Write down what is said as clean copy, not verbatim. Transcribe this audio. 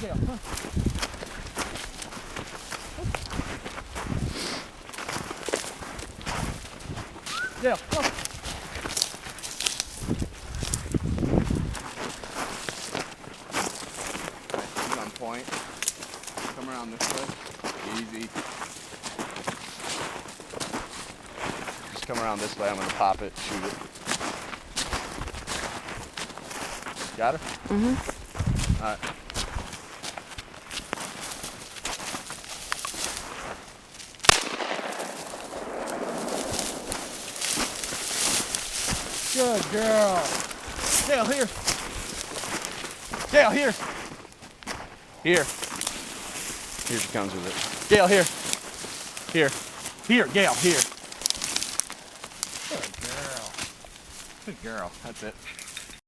Gail, huh? Gail, come on. He's on point. Come around this way. Easy. Just come around this way. I'm gonna pop it, shoot it. Got her? Mm-hmm. All right. Good girl. Gail, here. Gail, here. Here. Here she comes with it. Gail, here. Here. Here, Gail, here. Good girl. Good girl. That's it.